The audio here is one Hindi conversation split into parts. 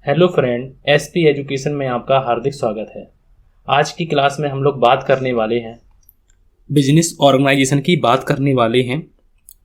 हेलो फ्रेंड, एसपी एजुकेशन में आपका हार्दिक स्वागत है। आज की क्लास में हम लोग बात करने वाले हैं बिजनेस ऑर्गेनाइजेशन की बात करने वाले हैं,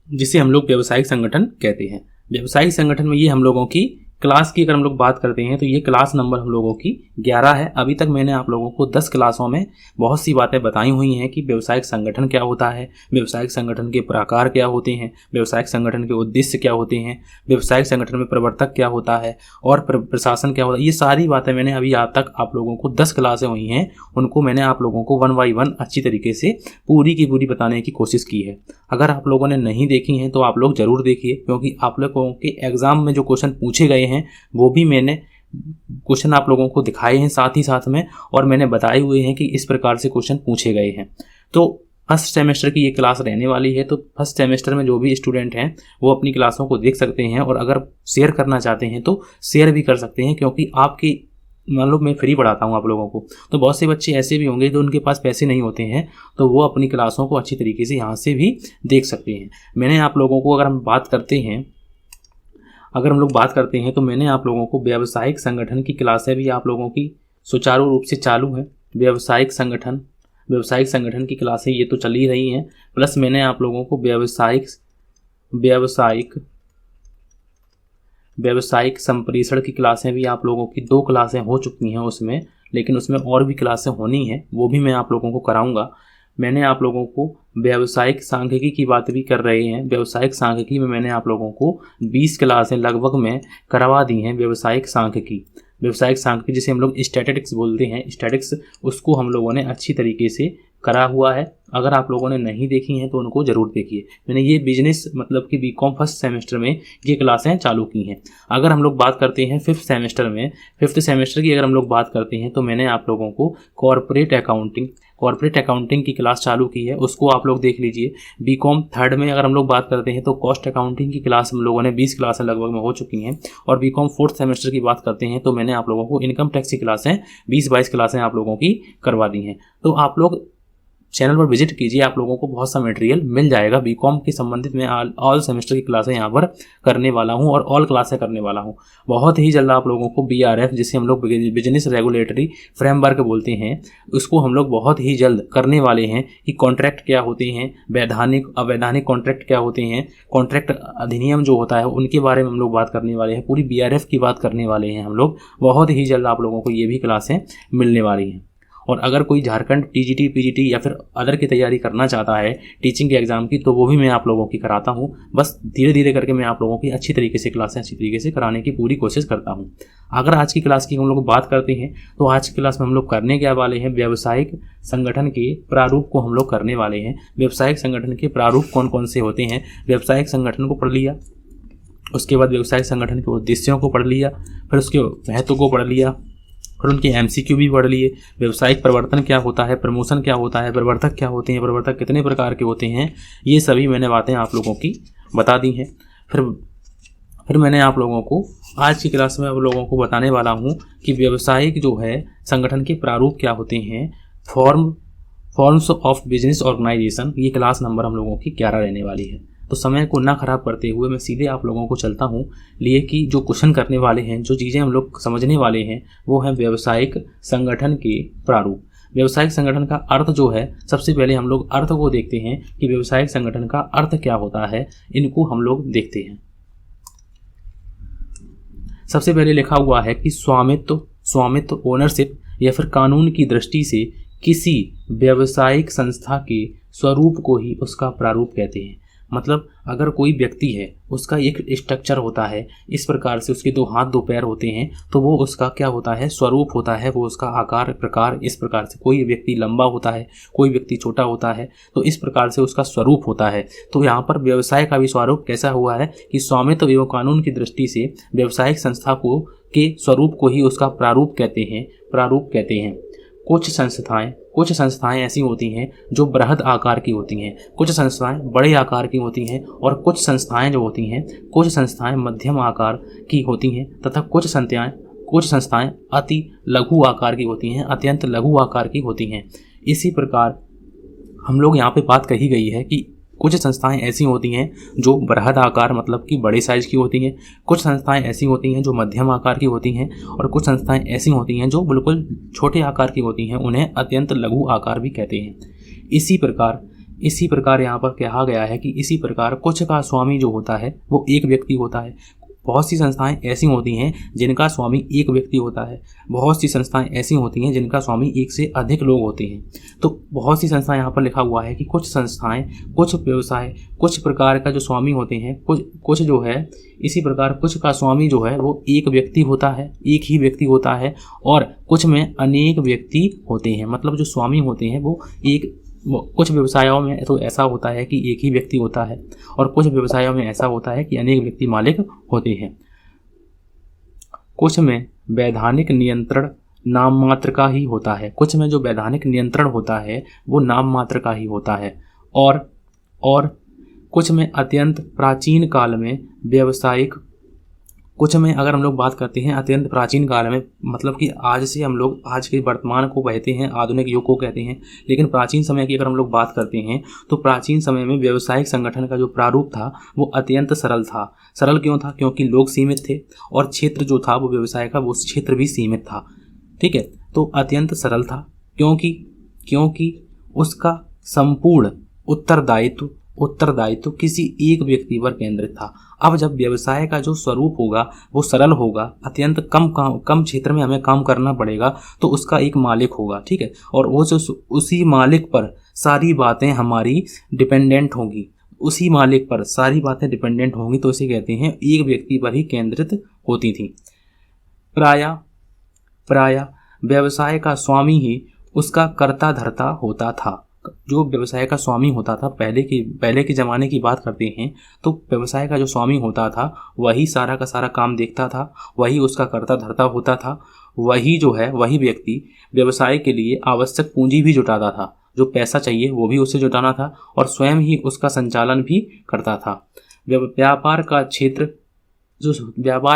जिसे हम लोग व्यावसायिक संगठन कहते हैं। व्यावसायिक संगठन में ये हम लोगों की क्लास की अगर हम लोग बात करते हैं तो ये क्लास नंबर हम लोगों की 11 है। अभी तक मैंने आप लोगों को 10 क्लासों में बहुत सी बातें बताई हुई हैं कि व्यावसायिक संगठन क्या होता है, व्यावसायिक संगठन के प्रकार क्या होते हैं, व्यावसायिक संगठन के उद्देश्य क्या होते हैं, व्यावसायिक संगठन में प्रवर्तक क्या होता है और प्रशासन क्या होता है। ये सारी बातें मैंने अभी आज तक आप लोगों को 10 क्लासें हुई हैं, उनको मैंने आप लोगों को 1 बाय 1 अच्छी तरीके से पूरी की पूरी बताने की कोशिश की है। अगर आप लोगों ने नहीं देखी हैं तो आप लोग ज़रूर देखिए, क्योंकि आप लोगों के एग्ज़ाम में जो क्वेश्चन पूछे गए हैं वो भी मैंने क्वेश्चन आप लोगों को दिखाए हैं साथ ही साथ में, और मैंने बताए हुए हैं कि इस प्रकार से क्वेश्चन पूछे गए हैं। तो फर्स्ट सेमेस्टर की ये क्लास रहने वाली है, तो फर्स्ट सेमेस्टर में जो भी स्टूडेंट हैं वो अपनी क्लासों को देख सकते हैं, और अगर शेयर करना चाहते हैं तो शेयर भी कर सकते हैं, क्योंकि आपकी मान लो मैं फ्री पढ़ाता हूँ आप लोगों को, तो बहुत से बच्चे ऐसे भी होंगे जो उनके पास पैसे नहीं होते हैं, तो वो अपनी क्लासों को अच्छी तरीके से यहाँ से भी देख सकते हैं। मैंने आप लोगों को अगर हम बात करते हैं तो मैंने आप लोगों को व्यावसायिक संगठन की क्लासें भी आप लोगों की सुचारू रूप से चालू हैं। व्यावसायिक संगठन की क्लासें ये तो चल ही रही हैं, प्लस मैंने आप लोगों को व्यावसायिक संप्रेषण की क्लासें भी आप लोगों की 2 क्लासें हो चुकी हैं उसमें, लेकिन उसमें और भी क्लासें होनी हैं, वो भी मैं आप लोगों को कराऊंगा। मैंने आप लोगों को व्यावसायिक सांख्यिकी की बात भी कर रहे हैं। व्यावसायिक सांख्यिकी में मैंने आप लोगों को 20 क्लासें लगभग में करवा दी हैं। व्यावसायिक सांख्यिकी जिसे हम लोग स्टैटिस्टिक्स बोलते हैं, स्टैटिस्टिक्स, उसको हम लोगों ने अच्छी तरीके से करा हुआ है। अगर आप लोगों ने नहीं देखी हैं तो उनको ज़रूर देखिए। मैंने ये बिजनेस मतलब कि बीकॉम फर्स्ट सेमेस्टर में ये क्लासें चालू की हैं। अगर हम लोग बात करते हैं फिफ्थ सेमेस्टर की अगर हम लोग बात करते हैं तो मैंने आप लोगों को कॉर्पोरेट अकाउंटिंग की क्लास चालू की है, उसको आप लोग देख लीजिए। बीकॉम थर्ड में अगर हम लोग बात करते हैं तो कॉस्ट अकाउंटिंग की क्लास हम लोगों ने 20 क्लासें लगभग में हो चुकी हैं, और बीकॉम फोर्थ सेमेस्टर की बात करते हैं तो मैंने आप लोगों को इनकम टैक्स की क्लासें 20-22 क्लासें आप लोगों की करवा दी हैं। तो आप लोग चैनल पर विजिट कीजिए, आप लोगों को बहुत सा मटेरियल मिल जाएगा। बीकॉम के संबंधित मैं ऑल सेमेस्टर की क्लासें यहाँ पर करने वाला हूँ और ऑल क्लासें करने वाला हूँ। बहुत ही जल्द आप लोगों को BRF, जिसे हम लोग बिजनेस रेगुलेटरी फ्रेमवर्क बोलते हैं, उसको हम लोग बहुत ही जल्द करने वाले हैं कि कॉन्ट्रैक्ट क्या होते हैं, वैधानिक अवैधानिक कॉन्ट्रैक्ट क्या होते हैं, कॉन्ट्रैक्ट अधिनियम जो होता है उनके बारे में हम लोग बात करने वाले हैं। पूरी BRF की बात करने वाले हैं हम लोग। बहुत ही जल्द आप लोगों को ये भी क्लासें मिलने वाली हैं। और अगर कोई झारखंड TGT PGT या फिर अदर की तैयारी करना चाहता है टीचिंग के एग्ज़ाम की, तो वो भी मैं आप लोगों की कराता हूँ। बस धीरे धीरे करके मैं आप लोगों की अच्छी तरीके से क्लासें अच्छी तरीके से कराने की पूरी कोशिश करता हूँ। अगर आज की क्लास की हम लोग बात करते हैं तो आज की क्लास में हम लोग करने क्या वाले हैं, व्यावसायिक संगठन के प्रारूप को हम लोग करने वाले हैं। व्यावसायिक संगठन के प्रारूप कौन कौन से होते हैं, व्यावसायिक संगठन को पढ़ लिया, उसके बाद व्यावसायिक संगठन के उद्देश्यों को पढ़ लिया, फिर उसके महत्व को पढ़ लिया, फिर उनके MCQ भी पढ़ लिए। व्यावसायिक परिवर्तन क्या होता है, प्रमोशन क्या होता है, प्रवर्तक क्या होते हैं, प्रवर्तक कितने प्रकार के होते हैं, ये सभी मैंने बातें आप लोगों की बता दी हैं। फिर मैंने आप लोगों को आज की क्लास में आप लोगों को बताने वाला हूँ कि व्यावसायिक जो है संगठन के प्रारूप क्या होते हैं, फॉर्म्स ऑफ बिजनेस ऑर्गेनाइजेशन। ये क्लास नंबर हम लोगों की 11 रहने वाली है। तो समय को ना खराब करते हुए मैं सीधे आप लोगों को चलता हूँ लिए कि जो क्वेश्चन करने वाले हैं, जो चीज़ें हम लोग समझने वाले हैं, वो है व्यावसायिक संगठन के प्रारूप। व्यावसायिक संगठन का अर्थ जो है, सबसे पहले हम लोग अर्थ को देखते हैं कि व्यावसायिक संगठन का अर्थ क्या होता है, इनको हम लोग देखते हैं। सबसे पहले लिखा हुआ है कि स्वामित्व ओनरशिप या फिर कानून की दृष्टि से किसी व्यावसायिक संस्था के स्वरूप को ही उसका प्रारूप कहते हैं। मतलब अगर कोई व्यक्ति है, उसका एक स्ट्रक्चर होता है, इस प्रकार से उसके 2 हाथ 2 पैर होते हैं, तो वो उसका क्या होता है, स्वरूप होता है, वो उसका आकार प्रकार इस प्रकार से। कोई व्यक्ति लंबा होता है, कोई व्यक्ति छोटा होता है, तो इस प्रकार से उसका स्वरूप होता है। तो यहाँ पर व्यवसाय का भी स्वरूप कैसा हुआ है कि स्वामित्व एवं कानून की दृष्टि से व्यावसायिक संस्था को के स्वरूप को ही उसका प्रारूप कहते हैं। कुछ संस्थाएं ऐसी होती हैं जो बृहद आकार की होती हैं, कुछ संस्थाएं बड़े आकार की होती हैं, और कुछ संस्थाएं मध्यम आकार की होती हैं, तथा कुछ संस्थाएं अति लघु आकार की होती हैं, अत्यंत लघु आकार की होती हैं। इसी प्रकार हम लोग यहाँ पे बात कही गई है कि कुछ संस्थाएं ऐसी होती हैं जो बृहद आकार मतलब कि बड़े साइज की होती हैं, कुछ संस्थाएं ऐसी होती हैं जो मध्यम आकार की होती हैं, और कुछ संस्थाएं ऐसी होती हैं जो बिल्कुल छोटे आकार की होती हैं, उन्हें अत्यंत लघु आकार भी कहते हैं। इसी प्रकार यहाँ पर कहा गया है कि इसी प्रकार कुछ का स्वामी जो होता है वो एक व्यक्ति होता है। बहुत सी संस्थाएं ऐसी होती हैं जिनका स्वामी एक व्यक्ति होता है, बहुत सी संस्थाएं ऐसी होती हैं जिनका स्वामी एक से अधिक लोग होते हैं। तो बहुत सी संस्थाएं यहाँ पर लिखा हुआ है कि कुछ संस्थाएं, कुछ व्यवसाय, कुछ प्रकार का जो स्वामी होते हैं, कुछ जो है, इसी प्रकार कुछ का स्वामी जो है वो एक व्यक्ति होता है, एक ही व्यक्ति होता है, और कुछ में अनेक व्यक्ति होते हैं। मतलब जो स्वामी होते हैं वो कुछ व्यवसायों में तो ऐसा होता है कि एक ही व्यक्ति होता है, और कुछ व्यवसायों में ऐसा होता है कि अनेक व्यक्ति मालिक होते हैं। कुछ में वैधानिक नियंत्रण नाम मात्र का ही होता है, कुछ में जो वैधानिक नियंत्रण होता है वो नाम मात्र का ही होता है, और कुछ में अत्यंत प्राचीन काल में व्यावसायिक, कुछ में अगर हम लोग बात करते हैं अत्यंत प्राचीन काल में, मतलब कि आज से हम लोग आज के वर्तमान को कहते हैं, आधुनिक युग को कहते हैं, लेकिन प्राचीन समय की अगर हम लोग बात करते हैं तो प्राचीन समय में व्यावसायिक संगठन का जो प्रारूप था वो अत्यंत सरल था। सरल क्यों था? क्योंकि लोग सीमित थे और क्षेत्र जो था वो व्यवसाय का वो क्षेत्र भी सीमित था। ठीक है, तो अत्यंत सरल था क्योंकि उसका संपूर्ण उत्तरदायित्व किसी एक व्यक्ति पर केंद्रित था। अब जब व्यवसाय का जो स्वरूप होगा वो सरल होगा, अत्यंत कम क्षेत्र में हमें काम करना पड़ेगा, तो उसका एक मालिक होगा। ठीक है, और वो जो उसी मालिक पर सारी बातें हमारी डिपेंडेंट होंगी, उसी मालिक पर सारी बातें डिपेंडेंट होंगी, तो इसे कहते हैं एक व्यक्ति पर ही केंद्रित होती थी। प्राय व्यवसाय का स्वामी ही उसका कर्ता धर्ता होता था। जो व्यवसाय का स्वामी होता था, पहले के ज़माने की बात करते हैं तो व्यवसाय का जो स्वामी होता था वही सारा का सारा काम देखता था, वही उसका कर्ता धर्ता होता था, वही व्यक्ति व्यवसाय के लिए आवश्यक पूंजी भी जुटाता था, जो पैसा चाहिए वो भी उसे जुटाना था, और स्वयं ही उसका संचालन भी करता था। व्यापार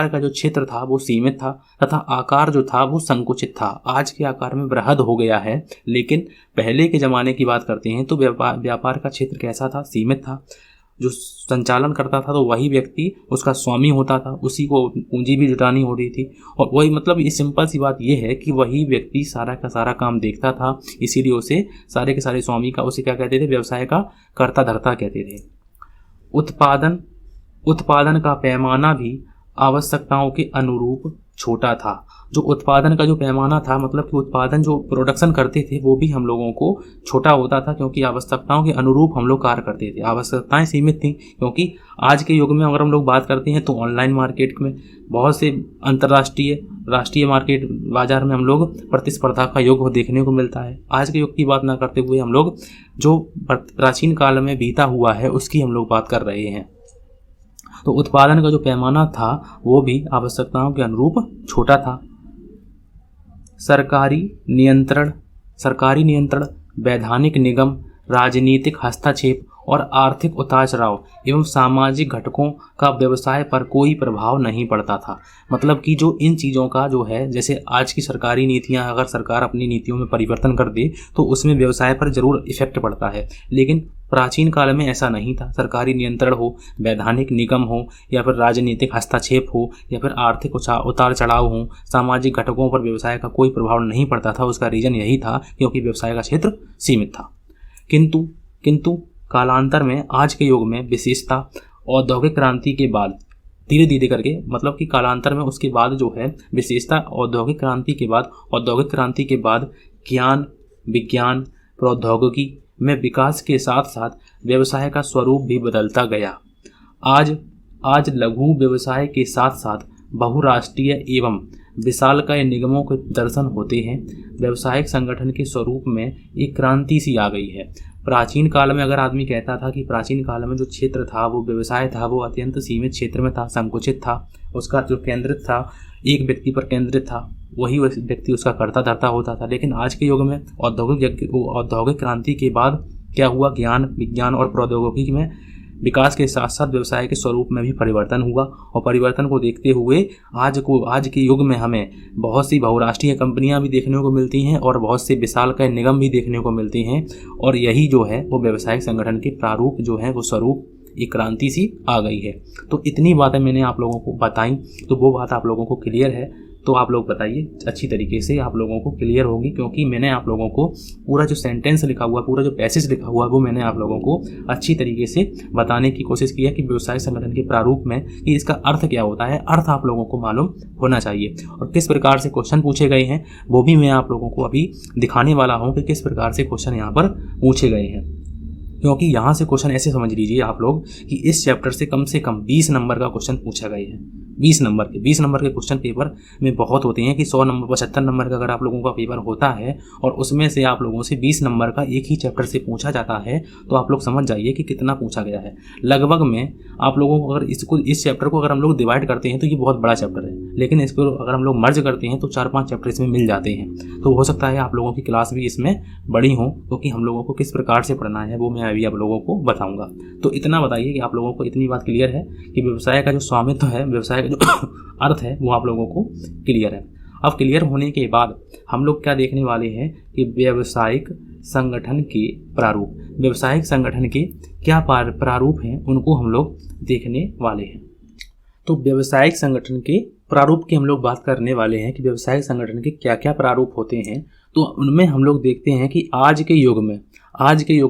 का जो क्षेत्र था वो सीमित था तथा आकार जो था वो संकुचित था। आज के आकार में बृहद हो गया है, लेकिन पहले के ज़माने की बात करते हैं तो व्यापार का क्षेत्र कैसा था? सीमित था। जो संचालन करता था तो वही व्यक्ति उसका स्वामी होता था, उसी को पूंजी भी जुटानी हो रही थी, और वही, मतलब ये सिंपल सी बात ये है कि वही व्यक्ति सारा का सारा काम देखता था, इसीलिए उसे सारे के सारे स्वामी का उसे क्या कहते थे? व्यवसाय का कर्ता धर्ता कहते थे। उत्पादन का पैमाना भी आवश्यकताओं के अनुरूप छोटा था। जो उत्पादन का जो पैमाना था, मतलब कि उत्पादन जो प्रोडक्शन करते थे वो भी हम लोगों को छोटा होता था, क्योंकि आवश्यकताओं के अनुरूप हम लोग कार्य करते थे। आवश्यकताएं सीमित थी, क्योंकि आज के युग में अगर हम लोग बात करते हैं तो ऑनलाइन मार्केट में बहुत से राष्ट्रीय मार्केट बाजार में हम लोग प्रतिस्पर्धा का युग देखने को मिलता है। आज के युग की बात ना करते हुए हम लोग जो प्राचीन काल में बीता हुआ है उसकी हम लोग बात कर रहे हैं। तो उत्पादन का जो पैमाना था वो भी आवश्यकताओं के अनुरूप छोटा था। सरकारी नियंत्रण, वैधानिक निगम, राजनीतिक हस्तक्षेप और आर्थिक उतार चढ़ाव एवं सामाजिक घटकों का व्यवसाय पर कोई प्रभाव नहीं पड़ता था। मतलब कि जो इन चीज़ों का जो है, जैसे आज की सरकारी नीतियां, अगर सरकार अपनी नीतियों में परिवर्तन कर दे तो उसमें व्यवसाय पर जरूर इफेक्ट पड़ता है, लेकिन प्राचीन काल में ऐसा नहीं था। सरकारी नियंत्रण हो, वैधानिक निगम हो, या फिर राजनीतिक हस्तक्षेप हो, या फिर आर्थिक उतार चढ़ाव हो, सामाजिक घटकों पर व्यवसाय का कोई प्रभाव नहीं पड़ता था। उसका रीजन यही था क्योंकि व्यवसाय का क्षेत्र सीमित था। किंतु कालांतर में आज के युग में विशेषता औद्योगिक क्रांति के बाद धीरे धीरे करके, मतलब कि कालांतर में उसके बाद जो है विशेषता औद्योगिक क्रांति के बाद ज्ञान, विज्ञान, प्रौद्योगिकी में विकास के साथ साथ व्यवसाय का स्वरूप भी बदलता गया। आज लघु व्यवसाय के साथ साथ बहुराष्ट्रीय एवं विशालकाय निगमों के दर्शन होते हैं। व्यावसायिक संगठन के स्वरूप में एक क्रांति सी आ गई है। प्राचीन काल में अगर आदमी कहता था कि प्राचीन काल में जो क्षेत्र था वो व्यवसाय था वो अत्यंत सीमित क्षेत्र में था, संकुचित था, उसका जो केंद्रित था एक व्यक्ति पर केंद्रित था, वही व्यक्ति उसका कर्ता धर्ता होता था। लेकिन आज के युग में औद्योगिक क्रांति के बाद क्या हुआ? ज्ञान, विज्ञान और प्रौद्योगिकी में विकास के साथ साथ व्यवसाय के स्वरूप में भी परिवर्तन हुआ और परिवर्तन को देखते हुए आज के युग में हमें बहुत सी बहुराष्ट्रीय कंपनियां भी देखने को मिलती हैं और बहुत से विशालकाय निगम भी देखने को मिलते हैं। और यही जो है वो व्यावसायिक संगठन के प्रारूप जो है वो स्वरूप एक क्रांति सी आ गई है। तो इतनी बातें मैंने आप लोगों को बताई, तो वो बात आप लोगों को क्लियर है? तो आप लोग बताइए, अच्छी तरीके से आप लोगों को क्लियर होगी, क्योंकि मैंने आप लोगों को पूरा जो सेंटेंस लिखा हुआ, पूरा जो पैसेज लिखा हुआ वो मैंने आप लोगों को अच्छी तरीके से बताने की कोशिश की है कि व्यवसाय संगठन के प्रारूप में कि इसका अर्थ क्या होता है। अर्थ आप लोगों को मालूम होना चाहिए और किस प्रकार से क्वेश्चन पूछे गए हैं वो भी मैं आप लोगों को अभी दिखाने वाला हूँ कि किस प्रकार से क्वेश्चन यहाँ पर पूछे गए हैं। क्योंकि यहाँ से क्वेश्चन ऐसे समझ लीजिए आप लोग कि इस चैप्टर से कम 20 नंबर का क्वेश्चन पूछा गया है। 20 नंबर के क्वेश्चन पेपर में बहुत होते हैं कि 100 नंबर 75 नंबर का अगर आप लोगों का पेपर होता है और उसमें से आप लोगों से 20 नंबर का एक ही चैप्टर से पूछा जाता है, तो आप लोग समझ जाइए कि कितना पूछा गया है। लगभग में आप लोगों को अगर इस चैप्टर को अगर हम लोग डिवाइड करते हैं तो ये बहुत बड़ा चैप्टर है, लेकिन इसको अगर हम लोग मर्ज करते हैं तो 4-5 चैप्टर इसमें मिल जाते हैं। तो हो सकता है आप लोगों की क्लास भी इसमें बड़ी हो, क्योंकि हम लोगों को किस प्रकार से पढ़ना है वो मैं अभी आप लोगों को बताऊंगा। तो इतना बताइए कि आप लोगों को इतनी बात क्लियर है कि व्यवसाय का जो स्वामित्व है, व्यवसाय का जो अर्थ है वो आप लोगों को क्लियर है। अब क्लियर होने के बाद हम लोग क्या देखने वाले हैं कि व्यावसायिक संगठन के प्रारूप, व्यावसायिक संगठन के क्या प्रारूप हैं उनको हम लोग देखने वाले हैं। तो व्यावसायिक संगठन के प्रारूप की हम लोग बात करने वाले हैं कि व्यावसायिक संगठन के क्या क्या प्रारूप होते हैं। तो उनमें हम लोग देखते हैं कि आज के युग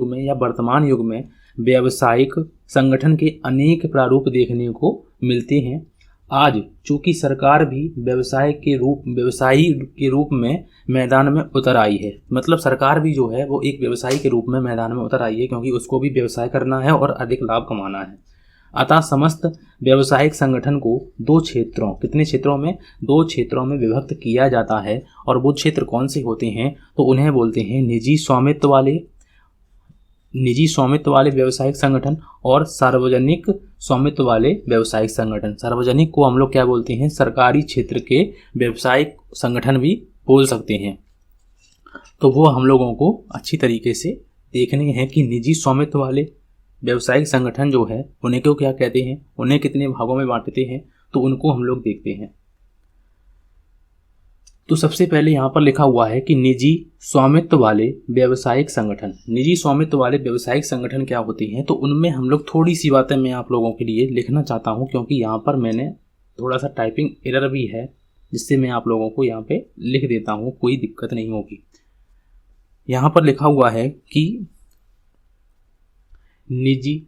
में या वर्तमान युग में व्यावसायिक संगठन के अनेक प्रारूप देखने को मिलते हैं। आज चूंकि सरकार भी व्यवसायी के रूप में मैदान में उतर आई है, मतलब सरकार भी जो है वो एक व्यवसायी के रूप में मैदान में उतर आई है, क्योंकि उसको भी व्यवसाय करना है और अधिक लाभ कमाना है। अतः समस्त व्यावसायिक संगठन को दो क्षेत्रों में विभक्त किया जाता है। और वो क्षेत्र कौन से होते हैं तो उन्हें बोलते हैं निजी स्वामित्व वाले व्यावसायिक संगठन और सार्वजनिक स्वामित्व वाले व्यावसायिक संगठन। सार्वजनिक को हम लोग क्या बोलते हैं, सरकारी क्षेत्र के व्यावसायिक संगठन भी बोल सकते हैं। तो वो हम लोगों को अच्छी तरीके से देखने हैं कि निजी स्वामित्व वाले व्यावसायिक संगठन जो है उन्हें क्यों क्या कहते हैं, उन्हें कितने भागों में बांटते हैं, तो उनको हम लोग देखते हैं। तो सबसे पहले यहाँ पर लिखा हुआ है कि निजी स्वामित्व वाले व्यावसायिक संगठन। निजी स्वामित्व वाले व्यावसायिक संगठन क्या होते हैं, तो उनमें हम लोग थोड़ी सी बातें मैं आप लोगों के लिए लिखना चाहता हूँ, क्योंकि यहाँ पर मैंने थोड़ा सा टाइपिंग एरर भी है, जिससे मैं आप लोगों को यहाँ पे लिख देता हूँ, कोई दिक्कत नहीं होगी। यहाँ पर लिखा हुआ है कि निजी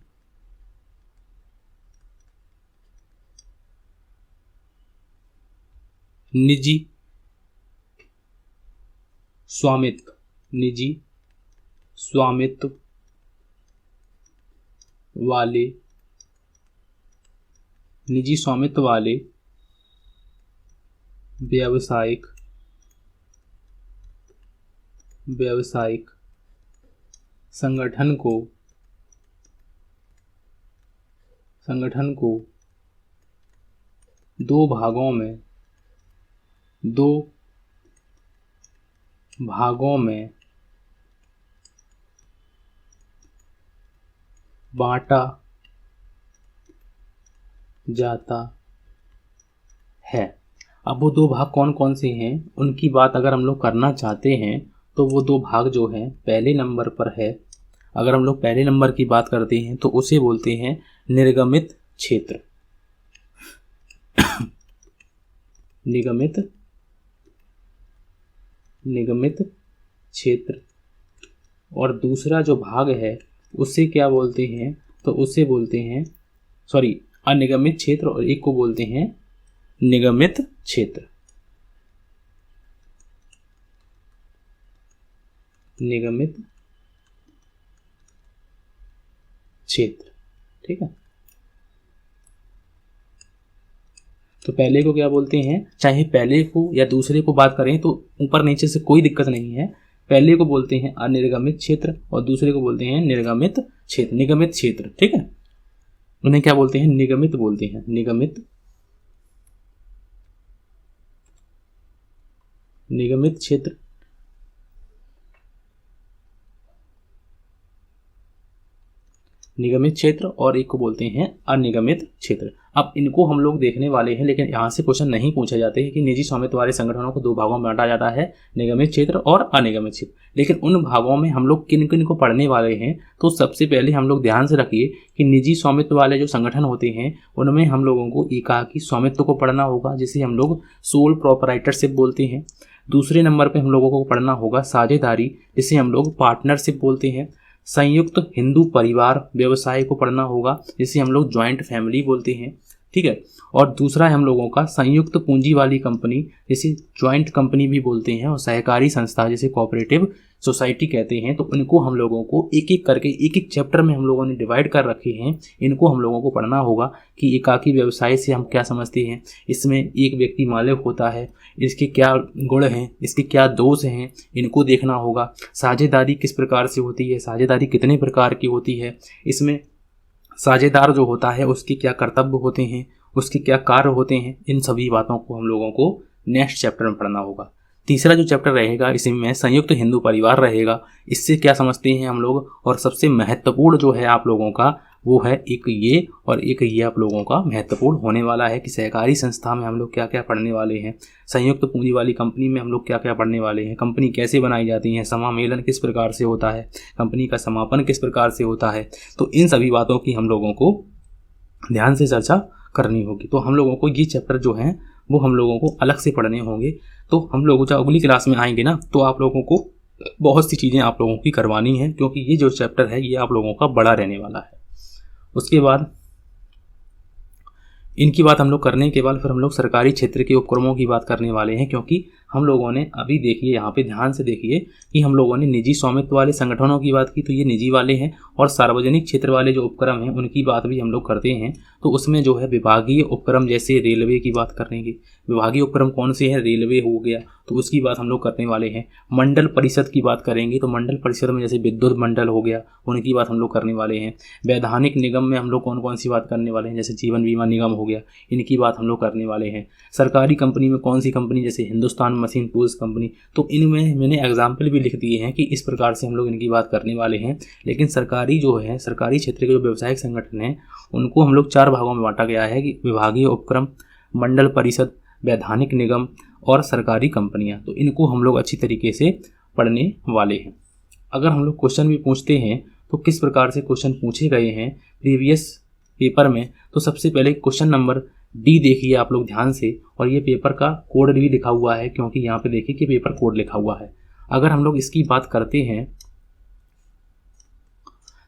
स्वामित्व वाले व्यावसायिक संगठन को दो भागों में बांटा जाता है। अब वो दो भाग कौन कौन से हैं उनकी बात अगर हम लोग करना चाहते हैं तो वो दो भाग जो हैं पहले नंबर पर है। अगर हम लोग पहले नंबर की बात करते हैं तो उसे बोलते हैं निर्गमित क्षेत्र। निगमित क्षेत्र। और दूसरा जो भाग है उसे क्या बोलते हैं, तो उसे बोलते हैं अनिगमित क्षेत्र, और एक को बोलते हैं निगमित क्षेत्र। ठीक है। तो पहले को क्या बोलते हैं, चाहे पहले को या दूसरे को बात करें तो ऊपर नीचे से कोई दिक्कत नहीं है। पहले को बोलते हैं अनिर्गमित क्षेत्र और दूसरे को बोलते हैं निगमित क्षेत्र। ठीक है, उन्हें क्या बोलते हैं, निगमित बोलते हैं। निगमित क्षेत्र। निगमित क्षेत्र और एक को बोलते हैं अनिगमित क्षेत्र। अब इनको हम लोग देखने वाले हैं, लेकिन यहाँ से क्वेश्चन नहीं पूछे जाते हैं कि निजी स्वामित्व वाले संगठनों को दो भागों में बांटा जाता है, निगमित क्षेत्र और अनिगमित क्षेत्र। लेकिन उन भागों में हम लोग किन किन को पढ़ने वाले हैं, तो सबसे पहले हम लोग ध्यान से रखिए कि निजी स्वामित्व वाले जो संगठन होते हैं उनमें हम लोगों को एकाकी स्वामित्व को पढ़ना होगा, जिसे हम लोग सोल प्रोपराइटरशिप बोलते हैं। दूसरे नंबर पे हम लोगों को पढ़ना होगा साझेदारी, जिसे हम लोग पार्टनरशिप बोलते हैं। संयुक्त हिंदू परिवार व्यवसाय को पढ़ना होगा, जिसे हम लोग ज्वाइंट फैमिली बोलते हैं, ठीक है। और दूसरा है हम लोगों का संयुक्त पूंजी वाली कंपनी, जिसे ज्वाइंट कंपनी भी बोलते हैं, और सहकारी संस्था जिसे कोऑपरेटिव सोसाइटी कहते हैं। तो इनको हम लोगों को एक एक करके एक एक चैप्टर में हम लोगों ने डिवाइड कर रखे हैं। इनको हम लोगों को पढ़ना होगा कि एकाकी व्यवसाय से हम क्या समझते हैं, इसमें एक व्यक्ति मालिक होता है, इसके क्या गुण हैं, इसके क्या दोष हैं, इनको देखना होगा। साझेदारी किस प्रकार से होती है, साझेदारी कितने प्रकार की होती है, इसमें साझेदार जो होता है उसके क्या कर्तव्य होते हैं, उसके क्या कार्य होते हैं, इन सभी बातों को हम लोगों को नेक्स्ट चैप्टर में पढ़ना होगा। तीसरा जो चैप्टर रहेगा इसमें संयुक्त हिंदू परिवार रहेगा, इससे क्या समझते हैं हम लोग। और सबसे महत्वपूर्ण जो है आप लोगों का वो है एक ये, और एक ये आप लोगों का महत्वपूर्ण होने वाला है कि सहकारी संस्था में हम लोग क्या क्या पढ़ने वाले हैं, संयुक्त पूंजी वाली कंपनी में हम लोग क्या क्या पढ़ने वाले हैं, कंपनी कैसे बनाई जाती है, समामेलन किस प्रकार से होता है, कंपनी का समापन किस प्रकार से होता है। तो इन सभी बातों की हम लोगों को ध्यान से चर्चा करनी होगी। तो हम लोगों को ये चैप्टर जो हैं वो हम लोगों को अलग से पढ़ने होंगे। तो हम लोग जब अगली क्लास में आएंगे ना, तो आप लोगों को बहुत सी चीज़ें आप लोगों की करवानी है, क्योंकि ये जो चैप्टर है ये आप लोगों का बड़ा रहने वाला है। उसके बाद इनकी बात हम लोग करने के बाद फिर हम लोग सरकारी क्षेत्र के उपक्रमों की बात करने वाले हैं, क्योंकि हम लोगों ने अभी देखिए यहाँ पे ध्यान से देखिए कि हम लोगों ने निजी स्वामित्व वाले संगठनों की बात की, तो ये निजी वाले हैं, और सार्वजनिक क्षेत्र वाले जो उपक्रम हैं उनकी बात भी हम लोग करते हैं। तो उसमें जो है विभागीय उपक्रम, जैसे रेलवे की बात करेंगे, विभागीय उपक्रम कौन से हैं, रेलवे हो गया, तो उसकी बात हम लोग करने वाले हैं। मंडल परिषद की बात करेंगे, तो मंडल परिषद में जैसे विद्युत मंडल हो गया, उनकी बात हम लोग करने वाले हैं। वैधानिक निगम में हम लोग कौन कौन सी बात करने वाले हैं, जैसे जीवन बीमा निगम हो गया, इनकी बात हम लोग करने वाले हैं। सरकारी कंपनी में कौन सी कंपनी, जैसे हिंदुस्तान मशीन टूल्स कंपनी, तो इनमें मैंने एग्जाम्पल भी लिख दिए हैं कि इस प्रकार से हम लोग इनकी बात करने वाले हैं। लेकिन सरकारी जो है, सरकारी क्षेत्र के जो व्यावसायिक संगठन हैं उनको हम लोग 4 भागों में बांटा गया है कि विभागीय उपक्रम, मंडल परिषद, वैधानिक निगम और सरकारी कंपनियां। तो इनको हम लोग अच्छी तरीके से पढ़ने वाले हैं। अगर हम लोग क्वेश्चन भी पूछते हैं तो किस प्रकार से क्वेश्चन पूछे गए हैं प्रीवियस पेपर में, तो सबसे पहले क्वेश्चन नंबर डी देखिए आप लोग ध्यान से, और ये पेपर का कोड भी लिखा हुआ है, क्योंकि यहाँ पे देखिए कि पेपर कोड लिखा हुआ है। अगर हम लोग इसकी बात करते हैं,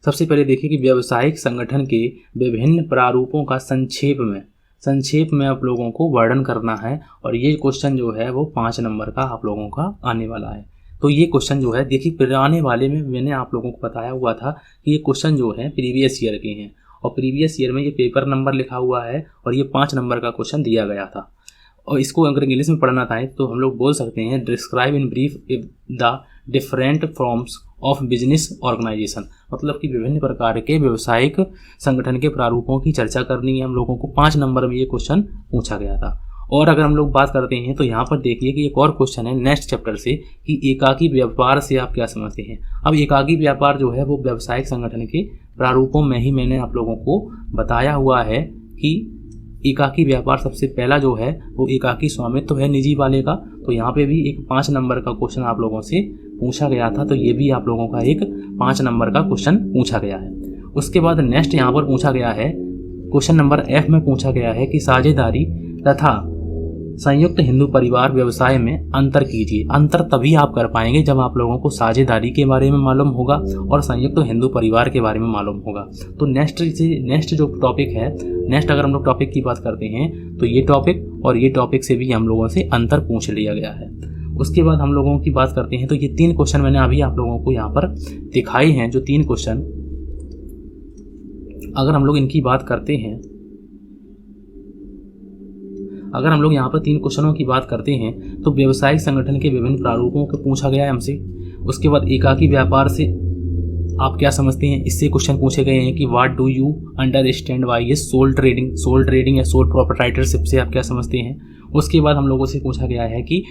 सबसे पहले देखिए कि व्यावसायिक संगठन के विभिन्न प्रारूपों का संक्षेप में आप लोगों को वर्णन करना है, और ये क्वेश्चन जो है वो 5 नंबर का आप लोगों का आने वाला है। तो ये क्वेश्चन जो है देखिए पुराने वाले में मैंने आप लोगों को बताया हुआ था कि ये क्वेश्चन जो है प्रीवियस ईयर के हैं, और प्रीवियस ईयर में ये पेपर नंबर लिखा हुआ है और ये 5 नंबर का क्वेश्चन दिया गया था। और इसको अगर इंग्लिश में पढ़ना था तो हम लोग बोल सकते हैं describe in brief the different forms of business organization, मतलब कि विभिन्न प्रकार के व्यवसायिक संगठन के प्रारूपों की चर्चा करनी है हम लोगों को। 5 नंबर में ये क्वेश्चन पूछा गया था। और अगर हम लोग बात करते हैं तो यहाँ पर देखिए कि एक और क्वेश्चन है नेक्स्ट चैप्टर से कि एकाकी व्यापार से आप क्या समझते हैं। अब एकाकी व्यापार जो है वो व्यावसायिक संगठन के प्रारूपों में ही मैंने आप लोगों को बताया हुआ है कि एकाकी व्यापार सबसे पहला जो है वो एकाकी स्वामित्व है निजी वाले का। तो यहाँ पे भी एक 5 नंबर का क्वेश्चन आप लोगों से पूछा गया था, तो ये भी आप लोगों का एक 5 नंबर का क्वेश्चन पूछा गया है। उसके बाद नेक्स्ट यहाँ पर पूछा गया है क्वेश्चन नंबर एफ में पूछा गया है कि साझेदारी तथा संयुक्त हिंदू परिवार व्यवसाय में अंतर कीजिए। अंतर तभी आप कर पाएंगे जब आप लोगों को साझेदारी के बारे में मालूम होगा और संयुक्त हिंदू परिवार के बारे में मालूम होगा। तो नेक्स्ट जो टॉपिक है, नेक्स्ट अगर हम लोग टॉपिक की बात करते हैं तो ये टॉपिक और ये टॉपिक से भी हम लोगों से अंतर पूछ लिया गया है। उसके बाद हम लोगों की बात करते हैं तो ये 3 क्वेश्चन मैंने अभी आप लोगों को यहाँ पर दिखाए हैं। जो 3 क्वेश्चन अगर हम लोग इनकी बात करते हैं, अगर हम लोग यहाँ पर 3 क्वेश्चनों की बात करते हैं तो व्यवसायिक संगठन के विभिन्न प्रारूपों को पूछा गया है हमसे। उसके बाद एकाकी व्यापार से आप क्या समझते हैं, इससे क्वेश्चन पूछे गए हैं कि what do you understand by ये सोल ट्रेडिंग या सोल प्रोप्राइटरशिप से आप क्या समझते हैं। उसके बाद हम लोगों से पूछा गया है कि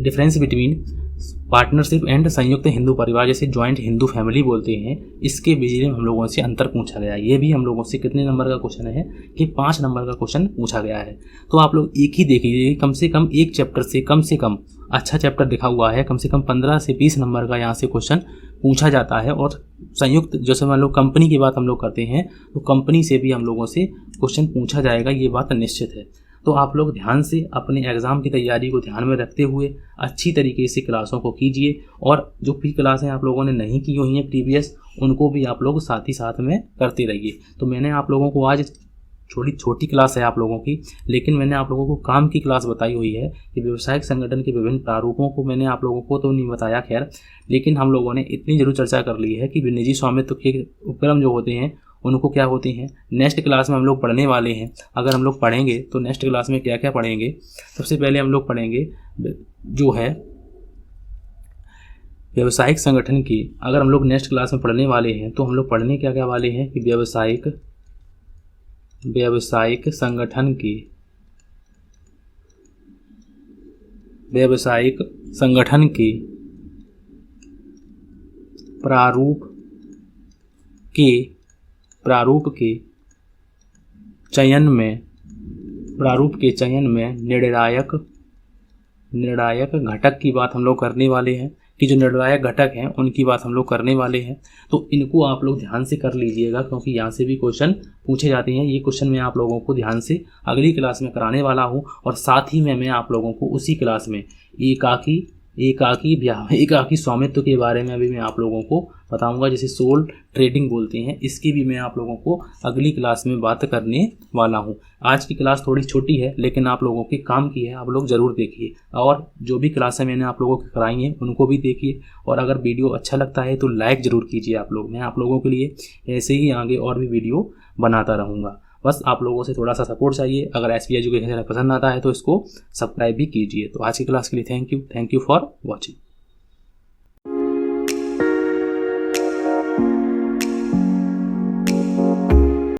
डिफरेंस बिटवीन पार्टनरशिप एंड संयुक्त हिंदू परिवार, जैसे जॉइंट हिंदू फैमिली बोलते हैं, इसके बीच में हम लोगों से अंतर पूछा गया। ये भी हम लोगों से कितने नंबर का क्वेश्चन है कि 5 नंबर का क्वेश्चन पूछा गया है। तो आप लोग एक ही देख लीजिए, कम से कम एक चैप्टर से कम अच्छा चैप्टर लिखा हुआ है, कम से कम 15 से 20 नंबर का यहाँ से क्वेश्चन पूछा जाता है। और संयुक्त जैसे मान लो कंपनी की बात हम लोग करते हैं तो कंपनी से भी हम लोगों से क्वेश्चन पूछा जाएगा, ये बात निश्चित है। तो आप लोग ध्यान से अपने एग्ज़ाम की तैयारी को ध्यान में रखते हुए अच्छी तरीके से क्लासों को कीजिए, और जो भी क्लासें आप लोगों ने नहीं की हुई हैं प्रीवियस, उनको भी आप लोग साथ ही साथ में करते रहिए। तो मैंने आप लोगों को आज छोटी क्लास है आप लोगों की, लेकिन मैंने आप लोगों को काम की क्लास बताई हुई है कि व्यवसायिक संगठन के विभिन्न प्रारूपों को मैंने आप लोगों को तो नहीं बताया खैर, लेकिन हम लोगों ने इतनी जरूर चर्चा कर ली है कि निजी स्वामित्व के उपक्रम जो होते हैं उनको क्या होते हैं नेक्स्ट क्लास में हम लोग पढ़ने वाले हैं। अगर हम लोग पढ़ेंगे तो नेक्स्ट क्लास में क्या क्या पढ़ेंगे, सबसे पहले हम लोग पढ़ेंगे जो है व्यवसायिक संगठन की। अगर हम लोग नेक्स्ट क्लास में पढ़ने वाले हैं तो हम लोग पढ़ने क्या क्या वाले हैं कि व्यवसायिक संगठन की प्रारूप के चयन में निर्णायक घटक की बात हम लोग करने वाले हैं कि जो निर्णायक घटक हैं उनकी बात हम लोग करने वाले हैं। तो इनको आप लोग ध्यान से कर लीजिएगा, क्योंकि यहाँ से भी क्वेश्चन पूछे जाते हैं। ये क्वेश्चन मैं आप लोगों को ध्यान से अगली क्लास में कराने वाला हूँ, और साथ ही में मैं आप लोगों को उसी क्लास में एकाकी स्वामित्व के बारे में भी मैं आप लोगों को बताऊंगा, जिसे सोल ट्रेडिंग बोलते हैं। इसकी भी मैं आप लोगों को अगली क्लास में बात करने वाला हूं। आज की क्लास थोड़ी छोटी है, लेकिन आप लोगों के काम की है, आप लोग ज़रूर देखिए। और जो भी क्लासें मैंने आप लोगों की कराई हैं उनको भी देखिए, और अगर वीडियो अच्छा लगता है तो लाइक ज़रूर कीजिए आप लोग। मैं आप लोगों के लिए ऐसे ही आगे और भी वीडियो बनाता रहूँगा। बस आप लोगों से थोड़ा सा सपोर्ट चाहिए। अगर SB एजुकेशन चैनल पसंद आता है तो इसको सब्सक्राइब भी कीजिए। तो आज की क्लास के लिए थैंक यू फॉर वॉचिंग।